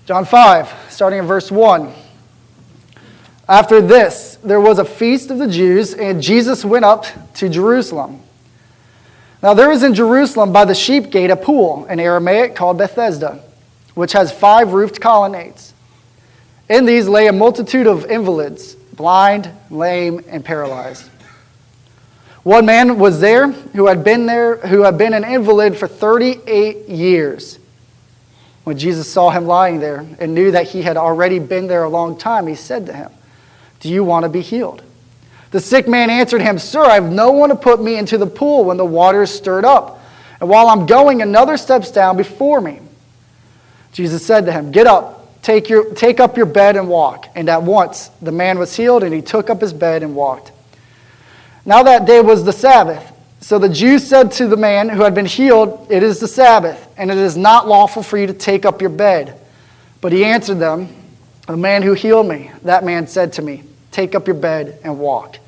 John 5, starting in verse 1. After this, there was a feast of the Jews, and Jesus went up to Jerusalem. Now there is in Jerusalem by the sheep gate a pool, in Aramaic called Bethesda, which has 5 roofed colonnades. In these lay a multitude of invalids, blind, lame, and paralyzed. One man was there who had been an invalid for 38 years. When Jesus saw him lying there and knew that he had already been there a long time, he said to him, "Do you want to be healed?" The sick man answered him, "Sir, I have no one to put me into the pool when the water is stirred up. And while I'm going, another steps down before me." Jesus said to him, "Get up, take up your bed and walk." And at once the man was healed, and he took up his bed and walked. Now that day was the Sabbath. So the Jews said to the man who had been healed, "It is the Sabbath, and it is not lawful for you to take up your bed." But he answered them, "The man who healed me, that man said to me, 'Take up your bed and walk.'"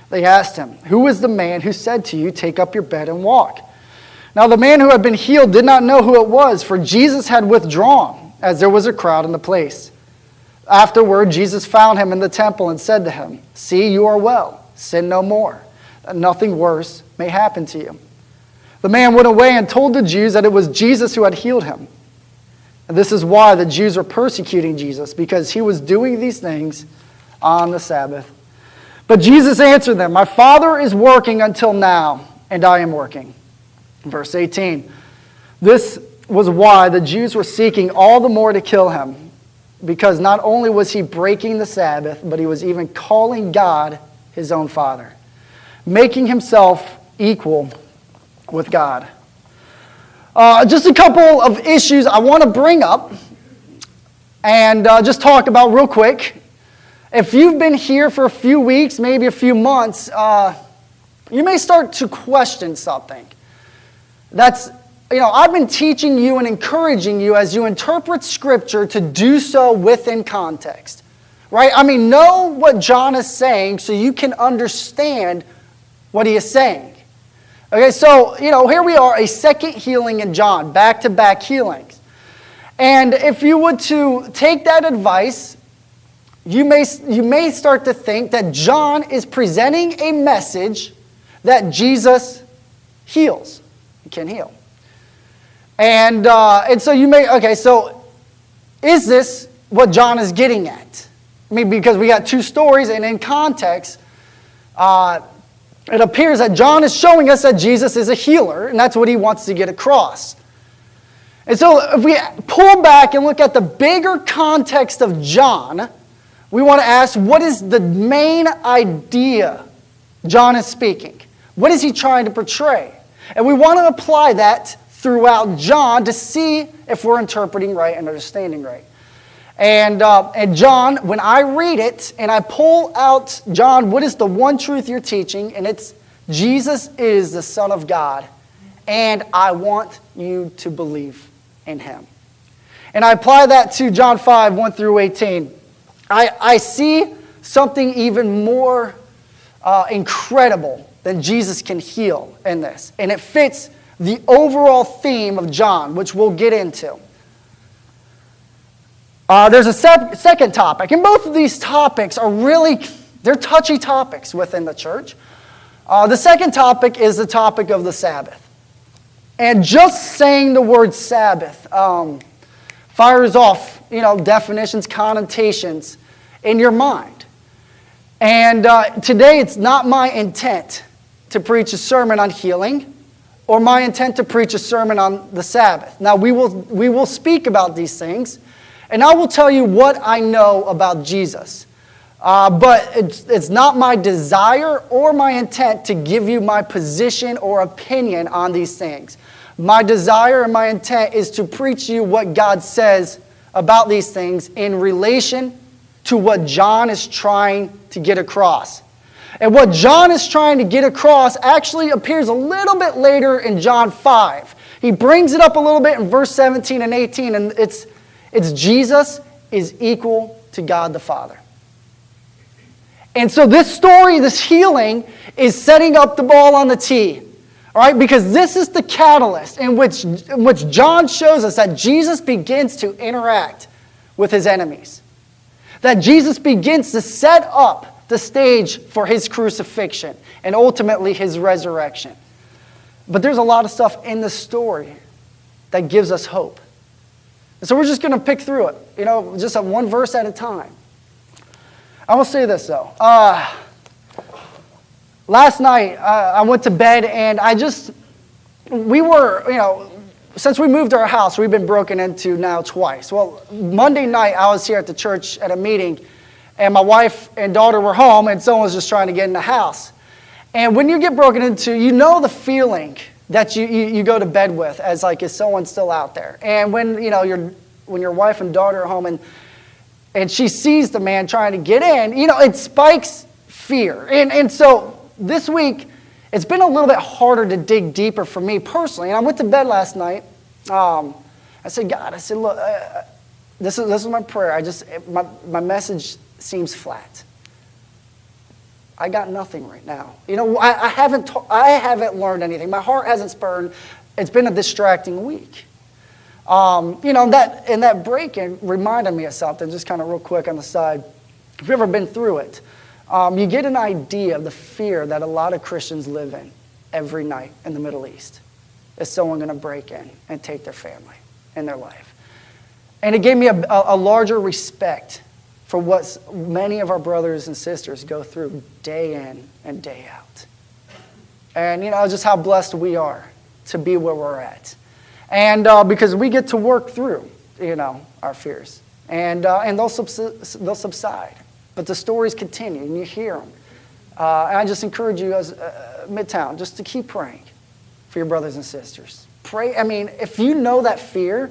They asked him, "Who is the man who said to you, 'Take up your bed and walk'?" Now the man who had been healed did not know who it was, for Jesus had withdrawn, as there was a crowd in the place. Afterward, Jesus found him in the temple and said to him, "See, you are well. Sin no more, that nothing worse may happen to you." The man went away and told the Jews that it was Jesus who had healed him. And this is why the Jews were persecuting Jesus, because he was doing these things on the Sabbath. But Jesus answered them, "My Father is working until now, and I am working." Verse 18. This was why the Jews were seeking all the more to kill him, because not only was he breaking the Sabbath, but he was even calling God his own Father, making himself equal with God. Just a couple of issues I want to bring up and just talk about real quick. If you've been here for a few weeks, maybe a few months, you may start to question something. I've been teaching you and encouraging you as you interpret Scripture to do so within context, right? I mean, know what John is saying so you can understand what he is saying. Okay, so, here we are, a second healing in John, back-to-back healings. And if you were to take that advice, you may start to think that John is presenting a message that Jesus heals. He can heal. And so you may, so is this what John is getting at? I mean, because we got 2 stories, and in context, it appears that John is showing us that Jesus is a healer, and that's what he wants to get across. And so if we pull back and look at the bigger context of John, we want to ask, what is the main idea John is speaking? What is he trying to portray? And we want to apply that throughout John to see if we're interpreting right and understanding right. And John, when I read it and I pull out, John, what is the one truth you're teaching? And it's Jesus is the Son of God, and I want you to believe in him. And I apply that to John 5, 1 through 18. I see something even more incredible than Jesus can heal in this. And it fits the overall theme of John, which we'll get into. There's a second topic, and both of these topics are they're touchy topics within the church. The second topic is the topic of the Sabbath. And just saying the word Sabbath fires off, definitions, connotations in your mind. And today it's not my intent to preach a sermon on healing or my intent to preach a sermon on the Sabbath. Now we will speak about these things, and I will tell you what I know about Jesus. But it's not my desire or my intent to give you my position or opinion on these things. My desire and my intent is to preach you what God says about these things in relation to what John is trying to get across. And what John is trying to get across actually appears a little bit later in John 5. He brings it up a little bit in verse 17 and 18, and it's Jesus is equal to God the Father. And so this story, this healing, is setting up the ball on the tee. All right, because this is the catalyst in which John shows us that Jesus begins to interact with his enemies. That Jesus begins to set up the stage for his crucifixion and ultimately his resurrection. But there's a lot of stuff in the story that gives us hope. And so we're just going to pick through it, just one verse at a time. I will say this, though. Last night, I went to bed, and since we moved our house, we've been broken into now twice. Well, Monday night, I was here at the church at a meeting, and my wife and daughter were home, and someone was just trying to get in the house. And when you get broken into, you know the feeling that you go to bed with, as like, is someone still out there? And when your wife and daughter are home, and she sees the man trying to get in, it spikes fear. And so this week, it's been a little bit harder to dig deeper for me personally. And I went to bed last night. I said, God, look, this is my prayer. My message seems flat. I got nothing right now. I haven't learned anything. My heart hasn't spurned. It's been a distracting week. That break-in reminded me of something, just kind of real quick on the side. If you've ever been through it, you get an idea of the fear that a lot of Christians live in every night in the Middle East. Is someone going to break in and take their family and their life? And it gave me a larger respect for what many of our brothers and sisters go through day in and day out. And, just how blessed we are to be where we're at. And because we get to work through, our fears. And they'll subside. But the stories continue, and you hear them. And I just encourage you as Midtown just to keep praying for your brothers and sisters. Pray. If you know that fear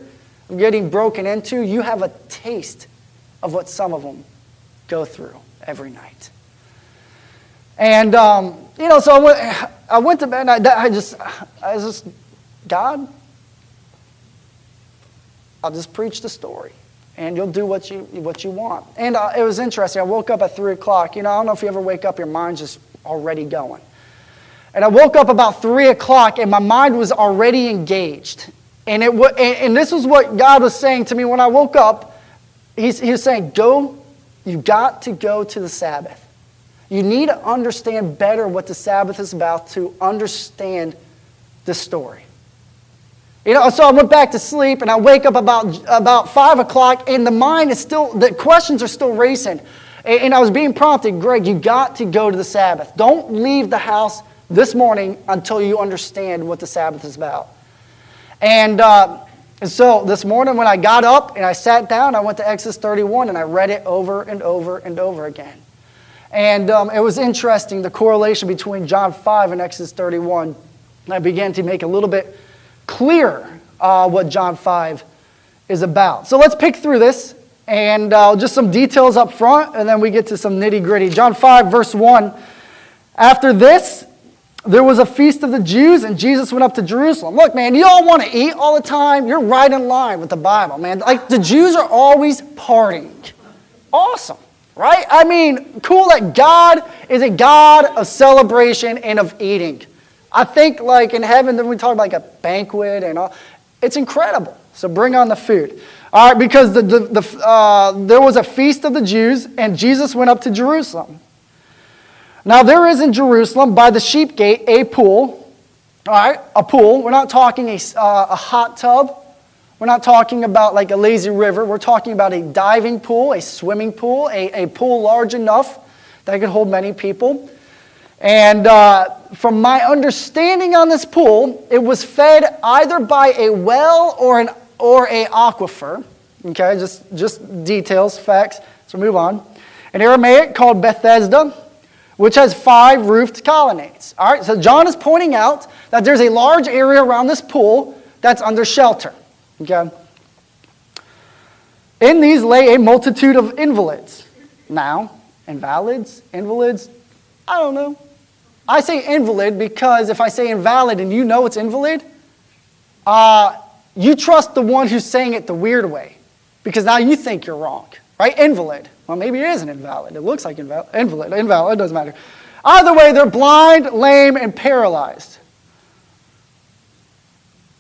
of getting broken into, you have a taste of what some of them go through every night. And, so I went to bed, and I was just, God, I'll just preach the story, and you'll do what you want. And it was interesting. I woke up at 3 o'clock. I don't know if you ever wake up, your mind's just already going. And I woke up about 3 o'clock, and my mind was already engaged. And this was what God was saying to me when I woke up. He was saying, you got to go to the Sabbath. You need to understand better what the Sabbath is about to understand the story. So I went back to sleep, and I wake up about 5 o'clock, and the questions are still racing. And I was being prompted, Greg, you got to go to the Sabbath. Don't leave the house this morning until you understand what the Sabbath is about. And so this morning when I got up and I sat down, I went to Exodus 31 and I read it over and over and over again. And it was interesting, the correlation between John 5 and Exodus 31. I began to make a little bit clearer what John 5 is about. So let's pick through this and just some details up front, and then we get to some nitty-gritty. John 5, verse 1. After this, there was a feast of the Jews, and Jesus went up to Jerusalem. Look, man, you all want to eat all the time? You're right in line with the Bible, man. Like, the Jews are always partying. Awesome, right? Cool that God is a God of celebration and of eating. I think, like, in heaven, then we talk about like a banquet and all. It's incredible. So bring on the food. All right, because there was a feast of the Jews, and Jesus went up to Jerusalem. Now there is in Jerusalem by the sheep gate a pool. All right, a pool. We're not talking a hot tub. We're not talking about like a lazy river. We're talking about a diving pool, a swimming pool, a pool large enough that could hold many people. And from my understanding on this pool, it was fed either by a well or a aquifer. Okay, just details, facts. So move on. An Aramaic called Bethesda, which has 5 roofed colonnades. All right, so John is pointing out that there's a large area around this pool that's under shelter. Okay. In these lay a multitude of invalids. Now, invalids, I don't know. I say invalid because if I say invalid and you know it's invalid, you trust the one who's saying it the weird way because now you think you're wrong, right? Invalid. Well, maybe it is an invalid. It looks like invalid, it doesn't matter. Either way, they're blind, lame, and paralyzed.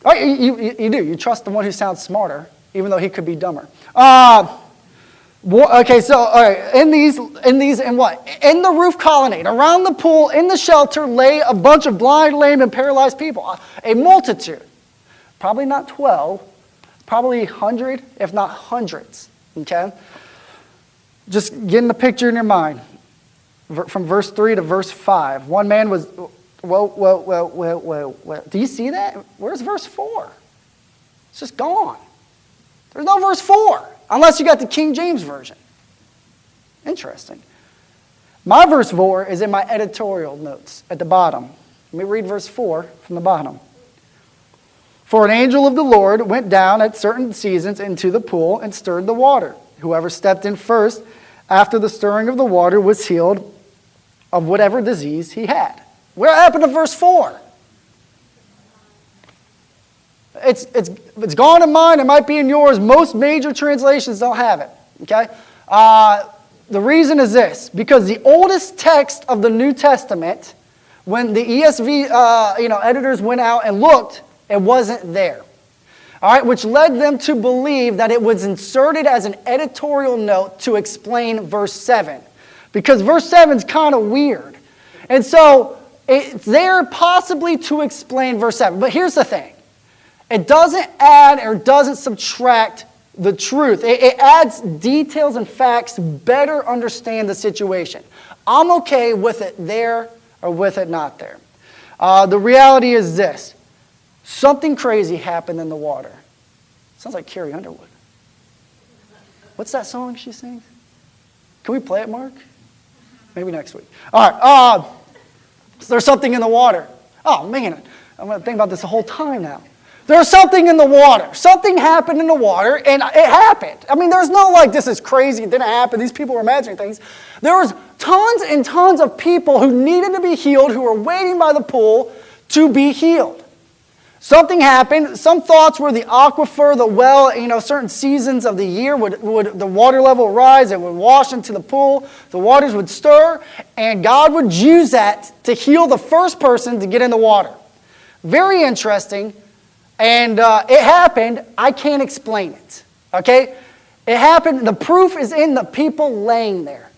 Right? You do. You trust the one who sounds smarter, even though he could be dumber. Okay, so all right, in what? In the roof colonnade, around the pool, in the shelter, lay a bunch of blind, lame, and paralyzed people. A multitude. Probably not 12, probably 100, if not hundreds. Okay? Just getting the picture in your mind. From verse 3 to verse 5. One man was, whoa. Do you see that? Where's verse 4? It's just gone. There's no verse 4. Unless you got the King James Version. Interesting. My verse 4 is in my editorial notes at the bottom. Let me read verse 4 from the bottom. For an angel of the Lord went down at certain seasons into the pool and stirred the water. Whoever stepped in first after the stirring of the water was healed of whatever disease he had. What happened to verse 4? It's gone in mine. It might be in yours. Most major translations don't have it. Okay? The reason is this. Because the oldest text of the New Testament, when the ESV editors went out and looked, it wasn't there. All right, which led them to believe that it was inserted as an editorial note to explain verse 7. Because verse 7 is kind of weird. And so it's there possibly to explain verse 7. But here's the thing. It doesn't add or doesn't subtract the truth. It adds details and facts to better understand the situation. I'm okay with it there or with it not there. The reality is this. Something crazy happened in the water. Sounds like Carrie Underwood. What's that song she sings? Can we play it, Mark? Maybe next week. All right. There's something in the water. Oh, man. I'm going to think about this the whole time now. There's something in the water. Something happened in the water, and it happened. I mean, there's no like, this is crazy, it didn't happen. These people were imagining things. There was tons and tons of people who needed to be healed, who were waiting by the pool to be healed. Something happened. Some thoughts were the aquifer, the well, certain seasons of the year would the water level rise, it would wash into the pool, the waters would stir, and God would use that to heal the first person to get in the water. Very interesting. And it happened. I can't explain it. Okay? It happened. The proof is in the people laying there.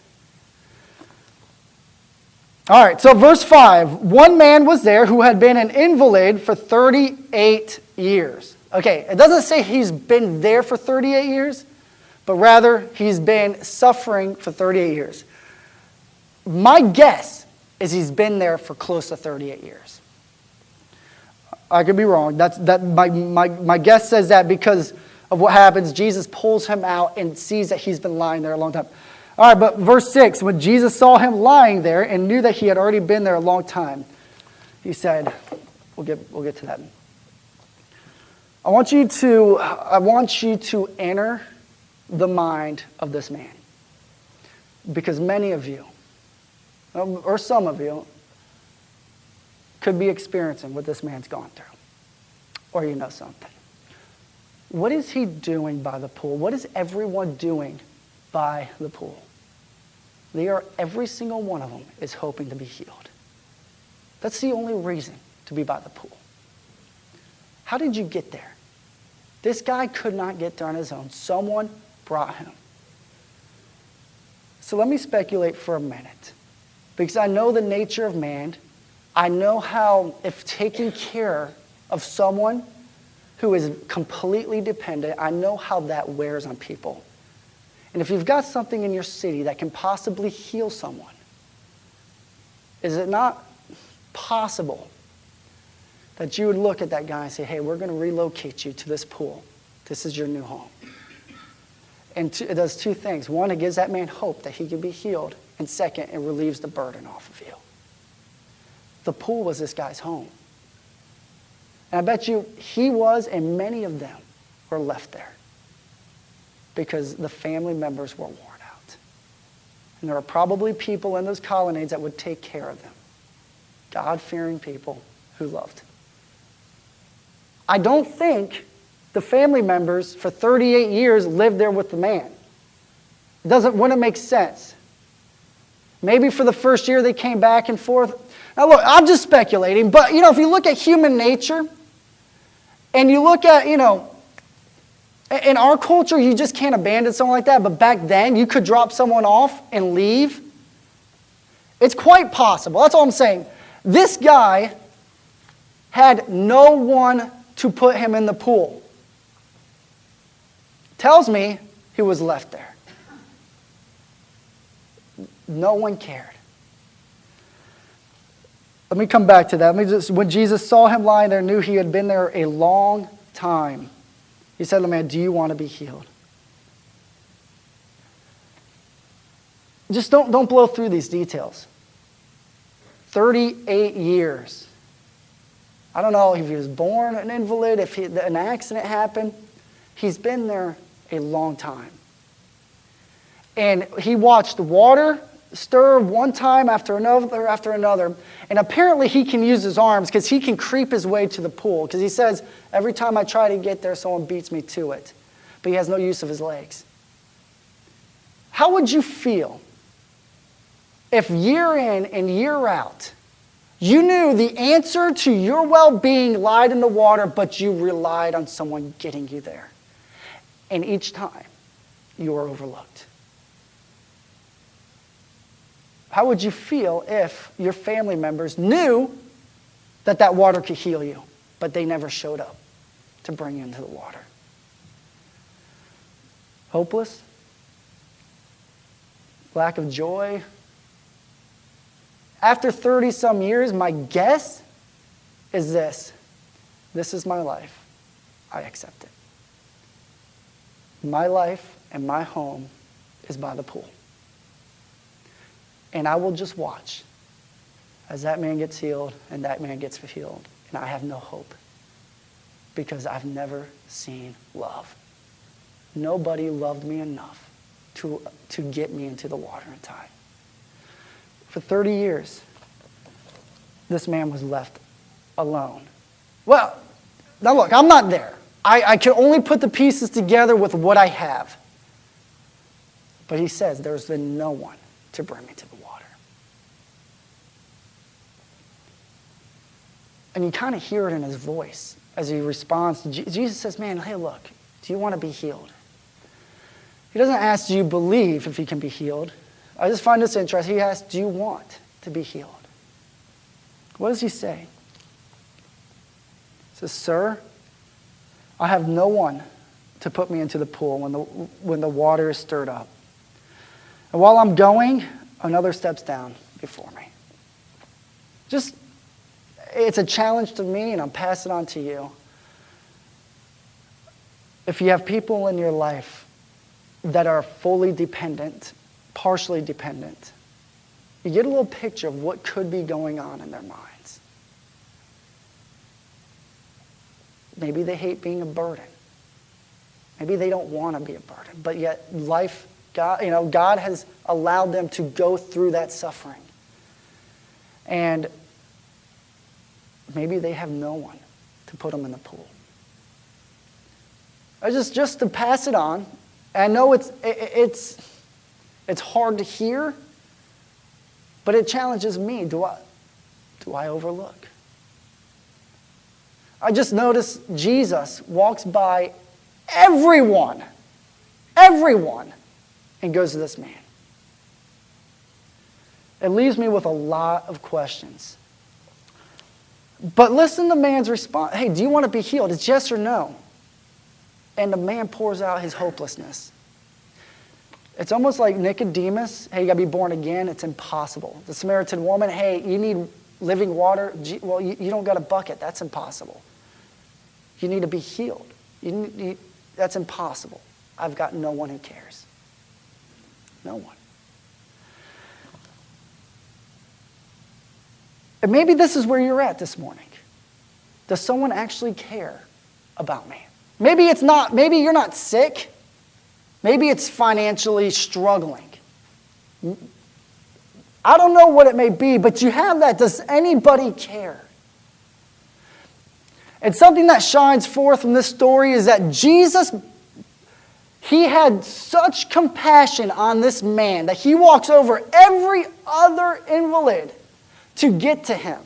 All right, so verse 5. One man was there who had been an invalid for 38 years. Okay, it doesn't say he's been there for 38 years, but rather he's been suffering for 38 years. My guess is he's been there for close to 38 years. I could be wrong. My guess says that because of what happens. Jesus pulls him out and sees that he's been lying there a long time. All right, but verse 6, when Jesus saw him lying there and knew that he had already been there a long time, he said, we'll get to that. I want you to enter the mind of this man. Because many of you, or some of you, could be experiencing what this man's gone through. Or you know something. What is he doing by the pool? What is everyone doing by the pool? Every single one of them is hoping to be healed. That's the only reason to be by the pool. How did you get there? This guy could not get there on his own. Someone brought him. So let me speculate for a minute. Because I know the nature of man. I know how, if taking care of someone who is completely dependent, I know how that wears on people. And if you've got something in your city that can possibly heal someone, is it not possible that you would look at that guy and say, hey, we're going to relocate you to this pool. This is your new home. And it does two things. One, it gives that man hope that he can be healed. And second, it relieves the burden off of you. The pool was this guy's home. And I bet you he was, and many of them were left there because the family members were worn out. And there were probably people in those colonnades that would take care of them. God-fearing people who loved. I don't think the family members for 38 years lived there with the man. Wouldn't make sense. Maybe for the first year they came back and forth. Now look, I'm just speculating, but if you look at human nature, and you look at, In our culture, you just can't abandon someone like that, but back then, you could drop someone off and leave. It's quite possible. That's all I'm saying. This guy had no one to put him in the pool. Tells me he was left there. No one cared. Let me come back to that. When Jesus saw him lying there, knew he had been there a long time. He said to the man, do you want to be healed? Just don't blow through these details. 38 years. I don't know if he was born an invalid, if an accident happened. He's been there a long time. And he watched water stir one time after another. And apparently he can use his arms because he can creep his way to the pool. Because he says, every time I try to get there, someone beats me to it. But he has no use of his legs. How would you feel if year in and year out, you knew the answer to your well-being lied in the water, but you relied on someone getting you there? And each time, you were overlooked. How would you feel if your family members knew that that water could heal you, but they never showed up to bring you into the water? Hopeless? Lack of joy? After 30-some years, my guess is this. This is my life. I accept it. My life and my home is by the pool. And I will just watch as that man gets healed and that man gets healed. And I have no hope because I've never seen love. Nobody loved me enough to get me into the water in time. For 30 years, this man was left alone. Well, now look, I'm not there. I can only put the pieces together with what I have. But he says there's been no one to bring me to the water. And you kind of hear it in his voice as he responds to Jesus says, man, hey, look, do you want to be healed? He doesn't ask, do you believe if he can be healed? I just find this interesting. He asks, do you want to be healed? What does he say? He says, sir, I have no one to put me into the pool when the water is stirred up. And while I'm going, another steps down before me. It's a challenge to me, and I'm passing it on to you. If you have people in your life that are fully dependent, partially dependent, you get a little picture of what could be going on in their minds. Maybe they hate being a burden. Maybe they don't want to be a burden, but yet life, God has allowed them to go through that suffering. And maybe they have no one to put them in the pool. Just to pass it on. I know it's hard to hear, but it challenges me. Do I overlook? I just noticed Jesus walks by everyone, and goes to this man. It leaves me with a lot of questions. But listen to the man's response. Hey, do you want to be healed? It's yes or no. And the man pours out his hopelessness. It's almost like Nicodemus. Hey, you got to be born again. It's impossible. The Samaritan woman. Hey, you need living water. Well, you don't got a bucket. That's impossible. You need to be healed. That's impossible. I've got no one who cares. No one. And maybe this is where you're at this morning. Does someone actually care about me? Maybe it's not. Maybe you're not sick. Maybe it's financially struggling. I don't know what it may be, but you have that. Does anybody care? And something that shines forth from this story is that Jesus, he had such compassion on this man that he walks over every other invalid to get to him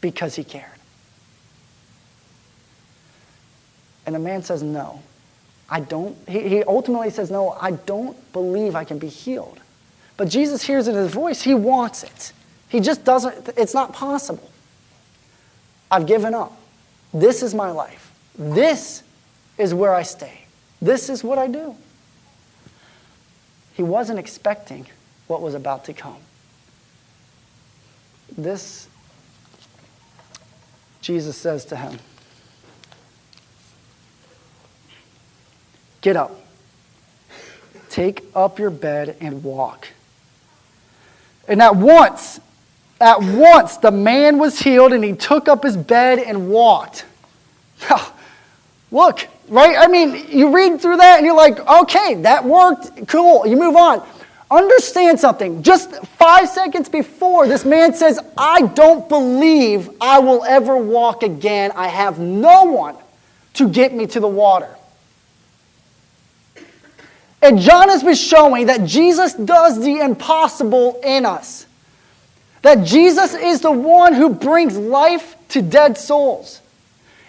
because he cared. And the man says, no, He ultimately says, no, I don't believe I can be healed. But Jesus hears in his voice, he wants it. He just doesn't, it's not possible. I've given up. This is my life. This is where I stay. This is what I do. He wasn't expecting what was about to come. This, Jesus says to him, get up, take up your bed and walk. And at once, the man was healed and he took up his bed and walked. Look, right? I mean, you read through that and you're like, okay, that worked, cool, you move on. Understand something. Just 5 seconds before, this man says, I don't believe I will ever walk again. I have no one to get me to the water. And John has been showing that Jesus does the impossible in us. That Jesus is the one who brings life to dead souls.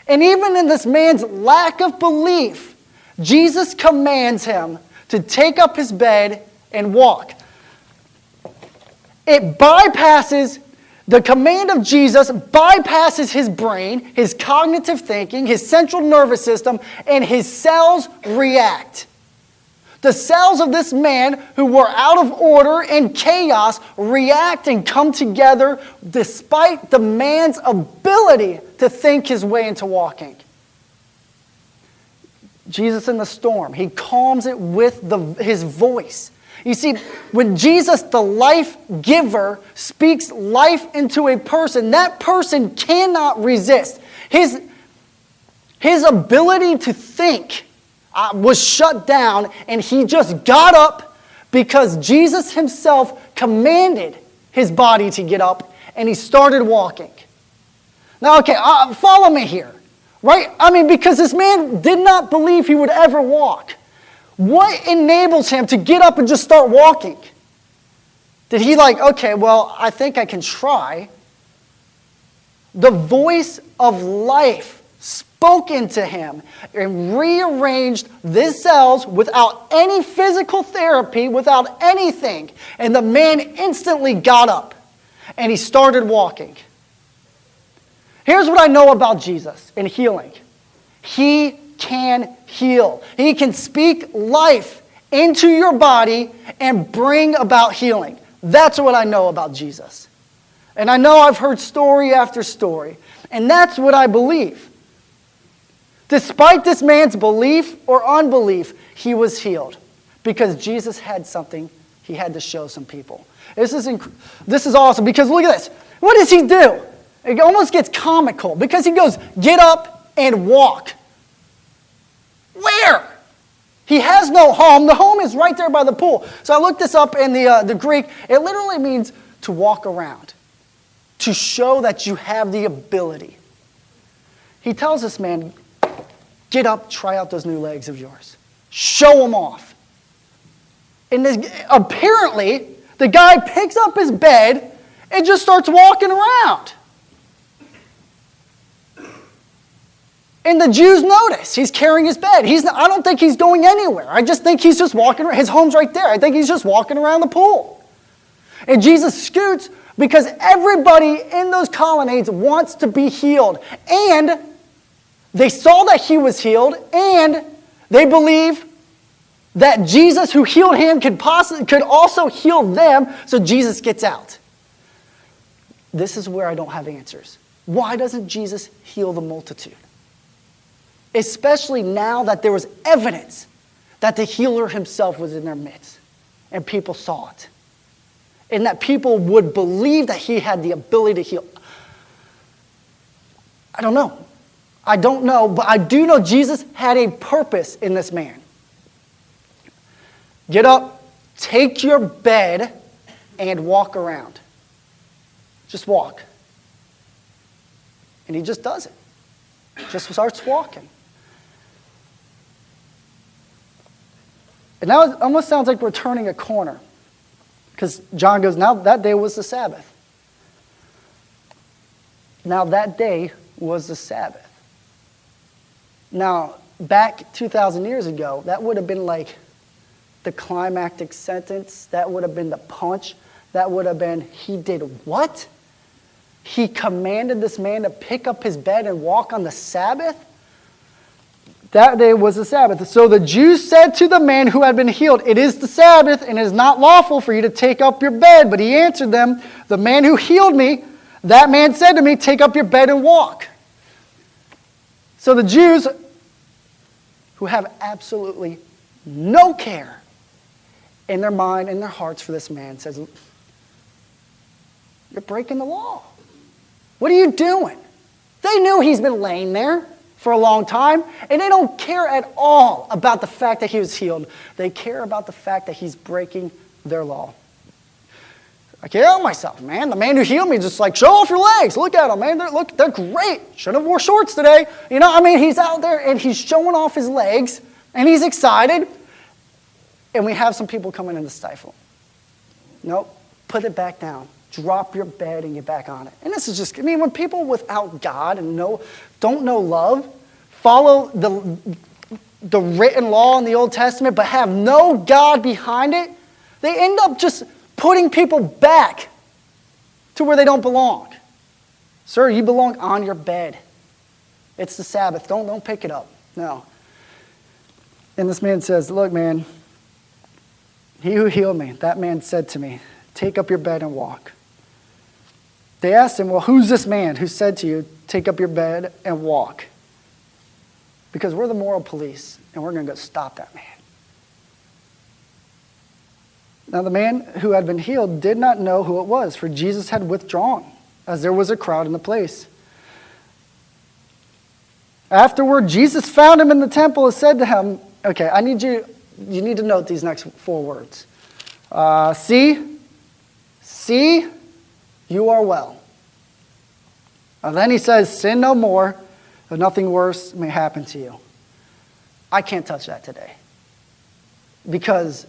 And even in this man's lack of belief, Jesus commands him to take up his bed and walk. It bypasses, the command of Jesus bypasses his brain, his cognitive thinking, his central nervous system, and his cells react. The cells of this man who were out of order and chaos react and come together despite the man's ability to think his way into walking. Jesus in the storm, he calms it with his voice. You see, when Jesus, the life giver, speaks life into a person, that person cannot resist. His ability to think was shut down, and he just got up because Jesus himself commanded his body to get up, and he started walking. Now, okay, follow me here, right? I mean, because this man did not believe he would ever walk. What enables him to get up and just start walking? Did he okay, well, I think I can try. The voice of life spoke into him and rearranged these cells without any physical therapy, without anything. And the man instantly got up and he started walking. Here's what I know about Jesus in healing. He can heal. He can speak life into your body and bring about healing. That's what I know about Jesus. And I know I've heard story after story. And that's what I believe. Despite this man's belief or unbelief, he was healed. Because Jesus had something he had to show some people. This is awesome because look at this. What does he do? It almost gets comical because he goes, get up and walk. Where? He has no home. The home is right there by the pool. So I looked this up in the Greek. It literally means to walk around, to show that you have the ability. He tells this man, get up, try out those new legs of yours. Show them off. And apparently, the guy picks up his bed and just starts walking around. And the Jews notice he's carrying his bed. I don't think he's going anywhere. I just think he's just walking around. His home's right there. I think he's just walking around the pool. And Jesus scoots because everybody in those colonnades wants to be healed. And they saw that he was healed, and they believe that Jesus who healed him could also heal them, so Jesus gets out. This is where I don't have answers. Why doesn't Jesus heal the multitude? Especially now that there was evidence that the healer himself was in their midst, and people saw it. And that people would believe that he had the ability to heal. I don't know, but I do know Jesus had a purpose in this man. Get up, take your bed, and walk around. Just walk. And he just does it. Just starts walking. And now it almost sounds like we're turning a corner. Because John goes, now that day was the Sabbath. Now that day was the Sabbath. Now, back 2,000 years ago, that would have been like the climactic sentence. That would have been the punch. That would have been, he did what? He commanded this man to pick up his bed and walk on the Sabbath? That day was the Sabbath. So the Jews said to the man who had been healed, it is the Sabbath, and it is not lawful for you to take up your bed. But he answered them, the man who healed me, that man said to me, take up your bed and walk. So the Jews, who have absolutely no care in their mind, in their hearts for this man, says, you're breaking the law. What are you doing? They knew he's been laying there for a long time, and they don't care at all about the fact that he was healed. They care about the fact that he's breaking their law. I can't help myself, man. The man who healed me just like, show off your legs. Look at them, man. They're great. Should have wore shorts today. You know, I mean, he's out there and he's showing off his legs, and he's excited. And we have some people coming in to stifle. Nope. Put it back down. Drop your bed and get back on it. And this is just, I mean, when people without God and don't know love, follow the written law in the Old Testament, but have no God behind it, they end up just putting people back to where they don't belong. Sir, you belong on your bed. It's the Sabbath. Don't pick it up. No. And this man says, look, man, he who healed me, that man said to me, take up your bed and walk. They asked him, well, who's this man who said to you, take up your bed and walk? Because we're the moral police, and we're going to go stop that man. Now the man who had been healed did not know who it was, for Jesus had withdrawn, as there was a crowd in the place. Afterward, Jesus found him in the temple and said to him, okay, you need to note these next 4 words. See, you are well. And then he says, sin no more, that nothing worse may happen to you. I can't touch that today. Because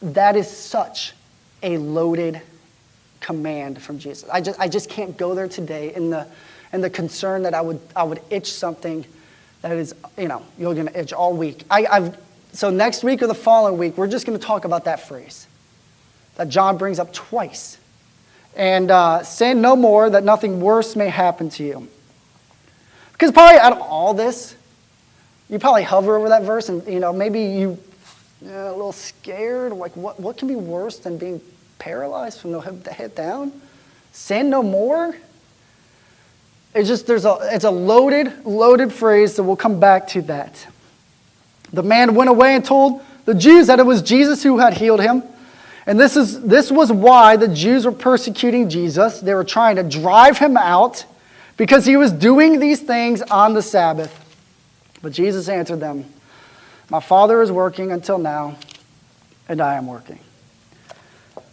that is such a loaded command from Jesus. I just can't go there today in the concern that I would itch something that is, you're going to itch all week. So next week or the following week, we're just going to talk about that phrase that John brings up twice. And sin no more, that nothing worse may happen to you. Because probably out of all this, you probably hover over that verse and, maybe you a little scared. Like, what can be worse than being paralyzed from the head down? Sin no more? It's a loaded phrase, so we'll come back to that. The man went away and told the Jews that it was Jesus who had healed him. And this was why the Jews were persecuting Jesus. They were trying to drive him out because he was doing these things on the Sabbath. But Jesus answered them, my Father is working until now, and I am working.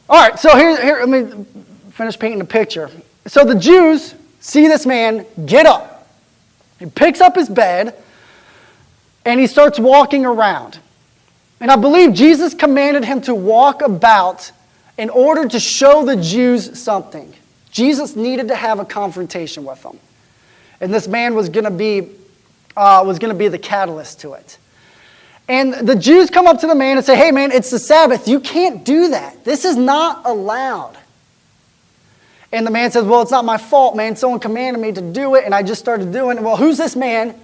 All right, so here let me finish painting the picture. So the Jews see this man get up. He picks up his bed, and he starts walking around. And I believe Jesus commanded him to walk about in order to show the Jews something. Jesus needed to have a confrontation with them. And this man was going to be the catalyst to it. And the Jews come up to the man and say, hey man, it's the Sabbath. You can't do that. This is not allowed. And the man says, well, it's not my fault, man. Someone commanded me to do it, and I just started doing it. Well, who's this man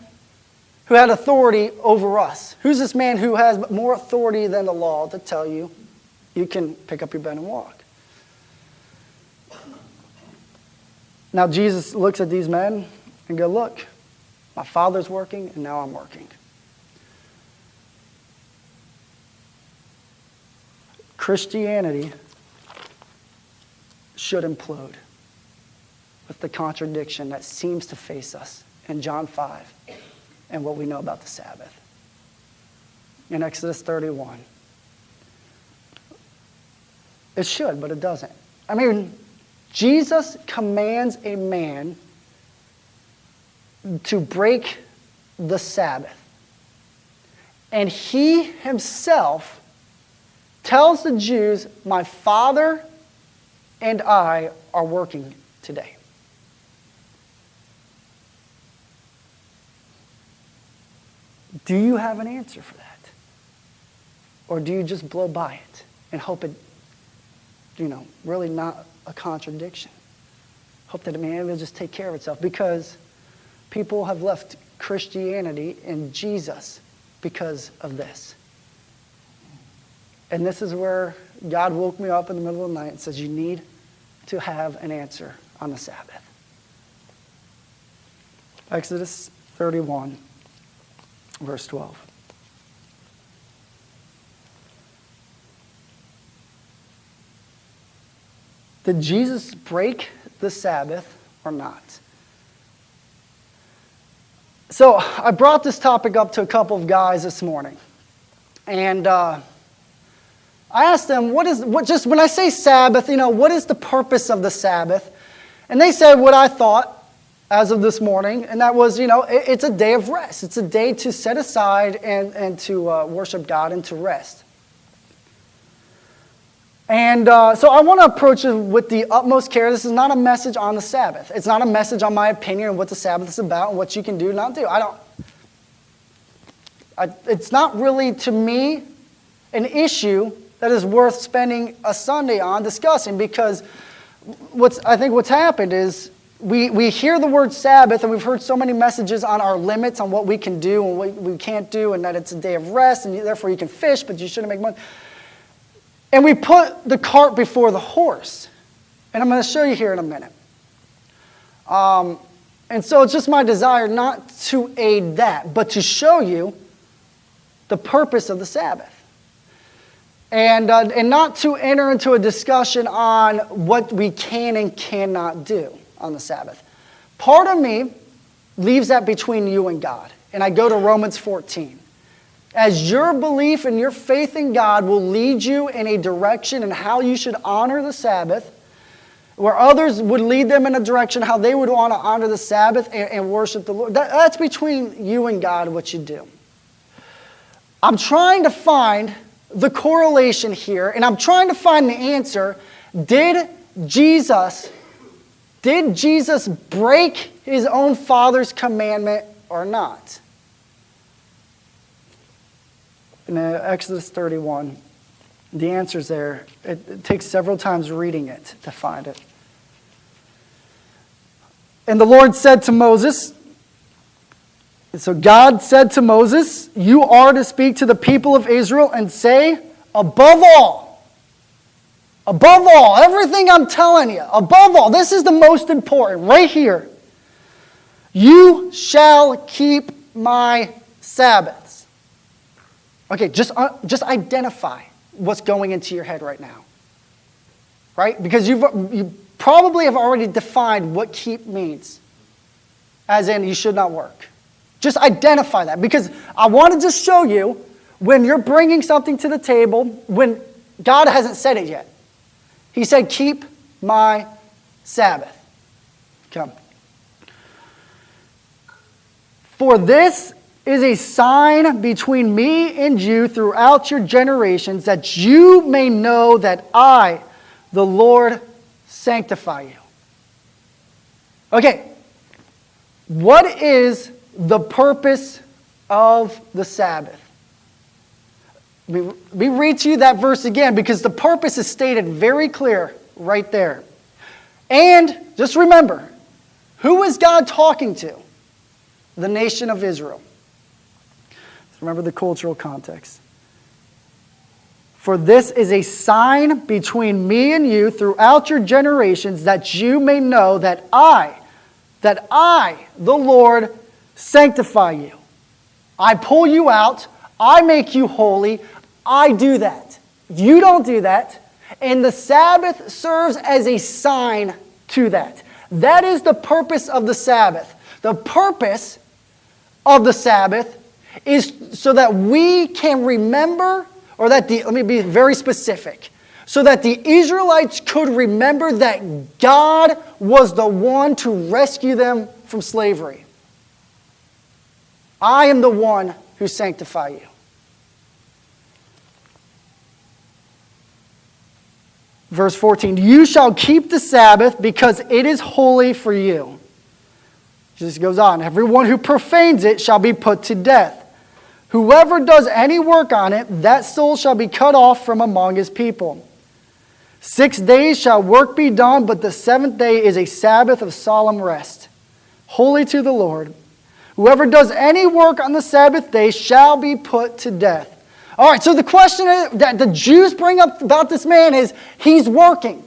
who had authority over us? Who's this man who has more authority than the law to tell you you can pick up your bed and walk? Now Jesus looks at these men and goes, look, my Father's working and now I'm working. Christianity should implode with the contradiction that seems to face us in John 5. And what we know about the Sabbath. In Exodus 31. It should, but it doesn't. I mean, Jesus commands a man to break the Sabbath. And he himself tells the Jews, my Father and I are working today. Do you have an answer for that? Or do you just blow by it and hope it, really not a contradiction? Hope that it will just take care of itself, because people have left Christianity and Jesus because of this. And this is where God woke me up in the middle of the night and says, you need to have an answer on the Sabbath. Exodus 31, verse 12. Did Jesus break the Sabbath or not? So I brought this topic up to a couple of guys this morning. And I asked them, just when I say Sabbath, what is the purpose of the Sabbath? And they said what I thought as of this morning, and that was, it's a day of rest. It's a day to set aside and to worship God and to rest. And so I want to approach it with the utmost care. This is not a message on the Sabbath. It's not a message on my opinion of what the Sabbath is about and what you can do and not do. It's not really, to me, an issue that is worth spending a Sunday on discussing, because I think what's happened is we hear the word Sabbath, and we've heard so many messages on our limits on what we can do and what we can't do, and that it's a day of rest, and therefore you can fish, but you shouldn't make money. And we put the cart before the horse. And I'm going to show you here in a minute. And so it's just my desire not to aid that, but to show you the purpose of the Sabbath. And not to enter into a discussion on what we can and cannot do on the Sabbath. Part of me leaves that between you and God. And I go to Romans 14. As your belief and your faith in God will lead you in a direction in how you should honor the Sabbath, where others would lead them in a direction how they would want to honor the Sabbath and worship the Lord. That's between you and God, what you do. I'm trying to find the correlation here, and I'm trying to find the answer. Did Jesus break his own Father's commandment or not? In Exodus 31, the answer's there. It takes several times reading it to find it. And the Lord said to Moses, so God said to Moses, you are to speak to the people of Israel and say, above all, everything I'm telling you, above all, this is the most important, right here. You shall keep my Sabbaths. Okay, just identify what's going into your head right now. Right? Because you probably have already defined what keep means. As in, you should not work. Just identify that. Because I want to just show you, when you're bringing something to the table, when God hasn't said it yet. He said, keep my Sabbath. Come. For this is a sign between me and you throughout your generations, that you may know that I, the Lord, sanctify you. Okay, what is the purpose of the Sabbath? Let me read to you that verse again, because the purpose is stated very clear right there. And just remember, who is God talking to? The nation of Israel. Remember the cultural context. For this is a sign between me and you throughout your generations, that you may know that I, the Lord, sanctify you. I pull you out. I make you holy. I do that. You don't do that. And the Sabbath serves as a sign to that. That is the purpose of the Sabbath. The purpose of the Sabbath is so that we can remember, or that let me be very specific, so that the Israelites could remember that God was the one to rescue them from slavery. I am the one who sanctify you. Verse 14, you shall keep the Sabbath because it is holy for you. Jesus goes on, everyone who profanes it shall be put to death. Whoever does any work on it, that soul shall be cut off from among his people. 6 days shall work be done, but the seventh day is a Sabbath of solemn rest, holy to the Lord. Whoever does any work on the Sabbath day shall be put to death. All right, so the question that the Jews bring up about this man is, he's working.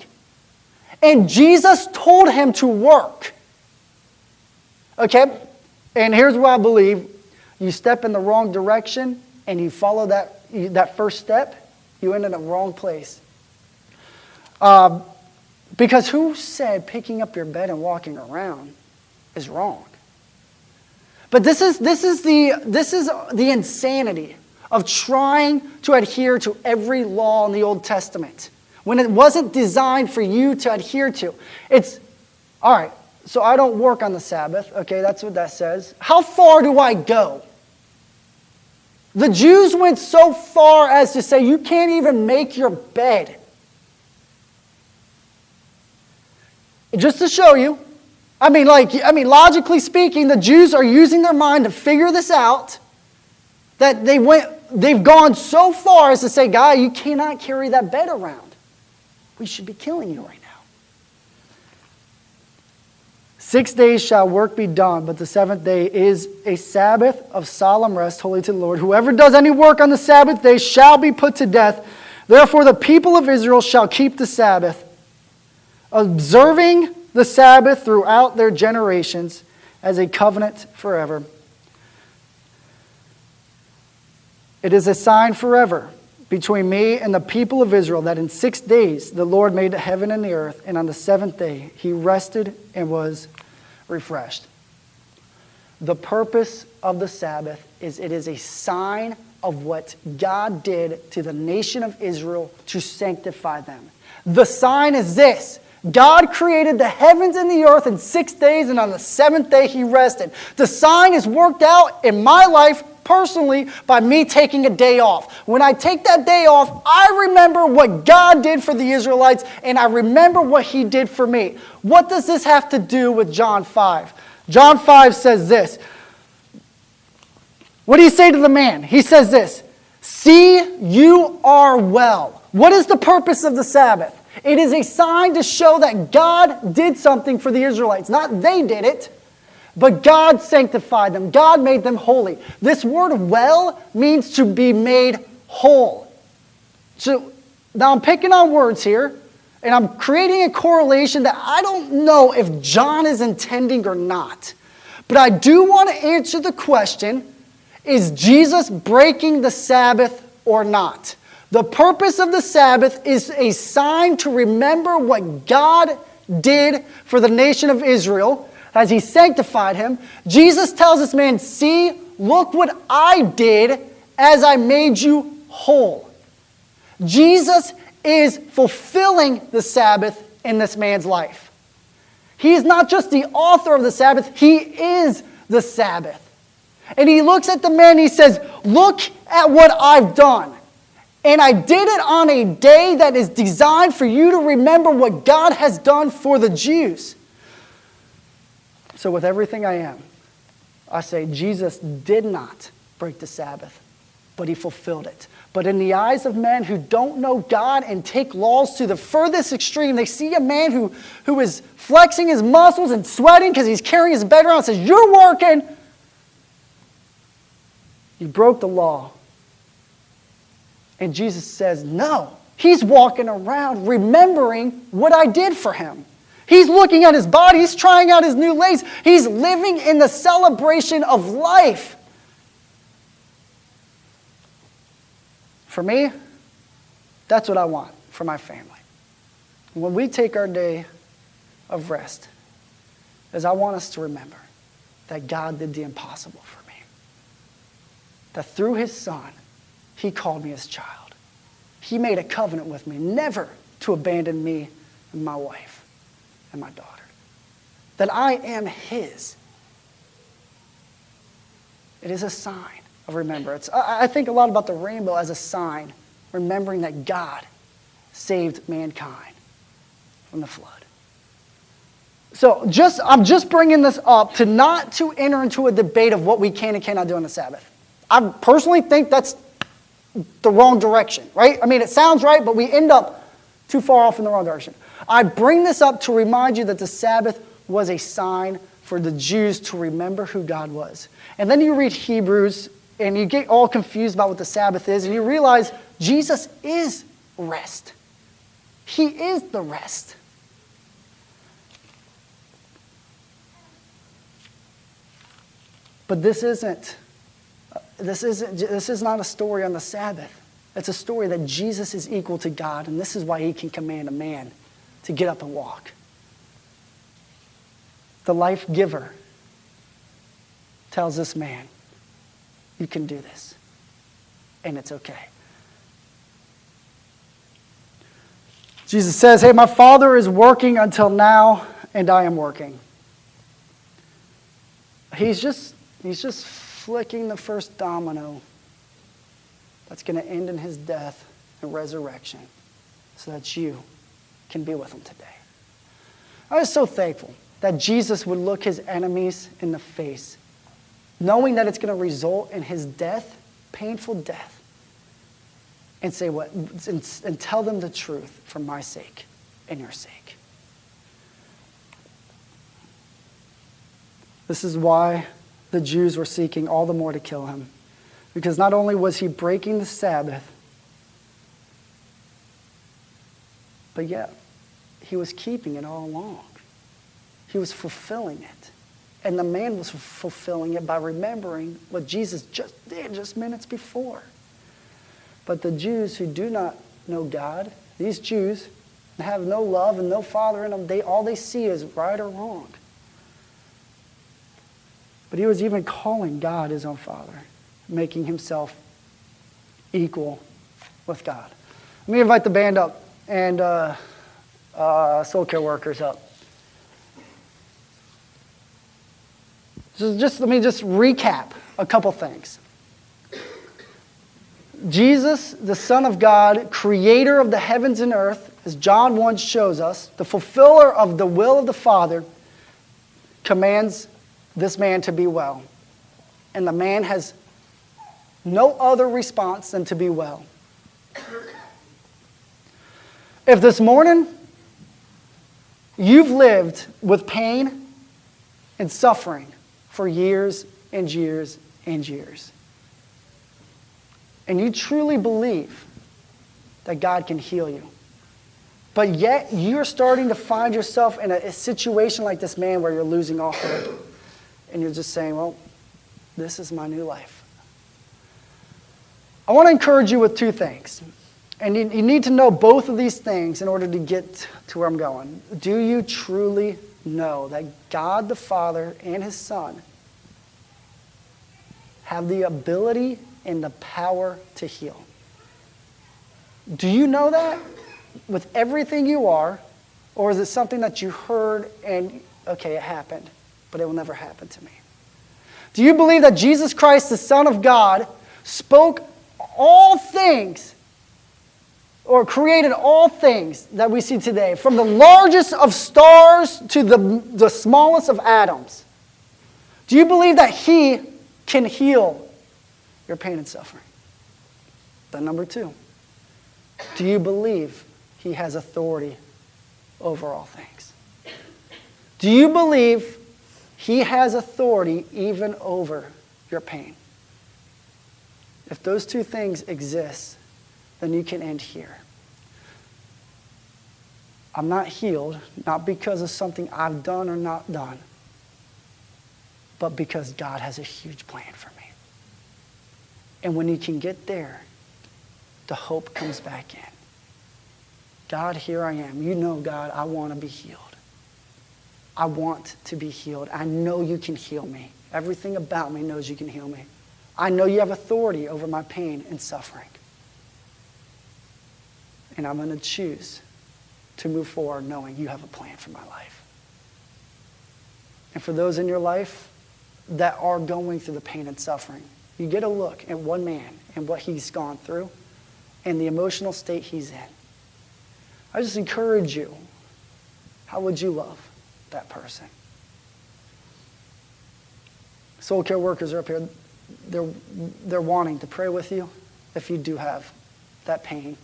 And Jesus told him to work. Okay? And here's what I believe. You step in the wrong direction and you follow that first step, you end in the wrong place. Because who said picking up your bed and walking around is wrong? But this is the insanity of trying to adhere to every law in the Old Testament when it wasn't designed for you to adhere to. It's, all right, so I don't work on the Sabbath. Okay, that's what that says. How far do I go? The Jews went so far as to say you can't even make your bed. Just to show you, logically speaking, the Jews are using their mind to figure this out, that they've gone so far as to say, "Guy, you cannot carry that bed around. We should be killing you right now." 6 days shall work be done, but the seventh day is a Sabbath of solemn rest, holy to the Lord. Whoever does any work on the Sabbath day shall be put to death. Therefore the people of Israel shall keep the Sabbath, observing the Sabbath throughout their generations as a covenant forever. It is a sign forever between me and the people of Israel that in 6 days the Lord made heaven and the earth, and on the seventh day he rested and was refreshed. The purpose of the Sabbath is it is a sign of what God did to the nation of Israel to sanctify them. The sign is this: God created the heavens and the earth in 6 days, and on the seventh day he rested. The sign is worked out in my life personally by me taking a day off. When I take that day off, I remember what God did for the Israelites, and I remember what he did for me. What does this have to do with John 5? John 5 says this. What do you say to the man? He says this: "See, you are well." What is the purpose of the Sabbath? It is a sign to show that God did something for the Israelites. Not they did it, but God sanctified them. God made them holy. This word "well" means to be made whole. So now I'm picking on words here, and I'm creating a correlation that I don't know if John is intending or not. But I do want to answer the question, is Jesus breaking the Sabbath or not? The purpose of the Sabbath is a sign to remember what God did for the nation of Israel as he sanctified him. Jesus tells this man, "See, look what I did as I made you whole." Jesus is fulfilling the Sabbath in this man's life. He is not just the author of the Sabbath, he is the Sabbath. And he looks at the man and he says, "Look at what I've done. And I did it on a day that is designed for you to remember what God has done for the Jews." So with everything I am, I say Jesus did not break the Sabbath, but he fulfilled it. But in the eyes of men who don't know God and take laws to the furthest extreme, they see a man who is flexing his muscles and sweating because he's carrying his bed around and says, "You're working." You broke the law. And Jesus says, no. He's walking around remembering what I did for him. He's looking at his body. He's trying out his new legs. He's living in the celebration of life. For me, that's what I want for my family. When we take our day of rest, is I want us to remember that God did the impossible for me. That through his Son, he called me his child. He made a covenant with me never to abandon me and my wife and my daughter. That I am his. It is a sign of remembrance. I think a lot about the rainbow as a sign, remembering that God saved mankind from the flood. So I'm just bringing this up to not to enter into a debate of what we can and cannot do on the Sabbath. I personally think that's the wrong direction, right? I mean, it sounds right, but we end up too far off in the wrong direction. I bring this up to remind you that the Sabbath was a sign for the Jews to remember who God was. And then you read Hebrews, and you get all confused about what the Sabbath is, and you realize Jesus is rest. He is the rest. But this is not a story on the Sabbath. It's a story that Jesus is equal to God, and this is why he can command a man to get up and walk. The life giver tells this man, you can do this, and it's okay. Jesus says, hey, my Father is working until now, and I am working. He's just flicking the first domino that's going to end in his death and resurrection so that you can be with him today. I was so thankful that Jesus would look his enemies in the face, knowing that it's going to result in his death, painful death, and say what, and tell them the truth for my sake and your sake. This is why the Jews were seeking all the more to kill him. Because not only was he breaking the Sabbath, but yet he was keeping it all along. He was fulfilling it. And the man was fulfilling it by remembering what Jesus just did just minutes before. But the Jews who do not know God, these Jews have no love and no Father in them, all they see is right or wrong. But he was even calling God his own Father, making himself equal with God. Let me invite the band up and soul care workers up. So let me just recap a couple things. Jesus, the Son of God, creator of the heavens and earth, as John 1 shows us, the fulfiller of the will of the Father, commands this man to be well. And the man has no other response than to be well. If this morning you've lived with pain and suffering for years and years and years, and you truly believe that God can heal you, but yet you're starting to find yourself in a situation like this man where you're losing all hope, and you're just saying, well, this is my new life. I want to encourage you with two things. And you need to know both of these things in order to get to where I'm going. Do you truly know that God the Father and his Son have the ability and the power to heal? Do you know that with everything you are? Or is it something that you heard and, okay, it happened, but it will never happen to me? Do you believe that Jesus Christ, the Son of God, spoke all things, or created all things that we see today, from the largest of stars to the smallest of atoms? Do you believe that he can heal your pain and suffering? Then number two, do you believe he has authority over all things? Do you believe he has authority even over your pain? If those two things exist, then you can end here. I'm not healed, not because of something I've done or not done, but because God has a huge plan for me. And when you can get there, the hope comes back in. God, here I am. You know, God, I want to be healed. I want to be healed. I know you can heal me. Everything about me knows you can heal me. I know you have authority over my pain and suffering. And I'm going to choose to move forward knowing you have a plan for my life. And for those in your life that are going through the pain and suffering, you get a look at one man and what he's gone through and the emotional state he's in. I just encourage you, how would you love that person? Soul care workers are up here. they're wanting to pray with you if you do have that pain.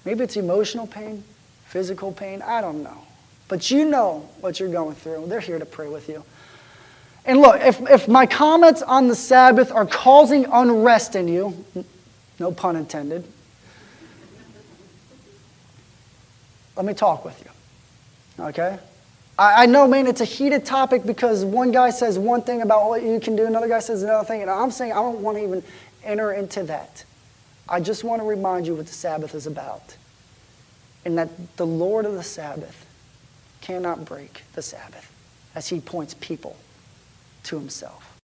Maybe it's emotional pain, physical pain, I don't know. But you know what you're going through. They're here to pray with you. And look, if my comments on the Sabbath are causing unrest in you, no pun intended, let me talk with you, okay? I know, man, it's a heated topic because one guy says one thing about what you can do, another guy says another thing, and I'm saying I don't want to even enter into that. I just want to remind you what the Sabbath is about, and that the Lord of the Sabbath cannot break the Sabbath as he points people to himself.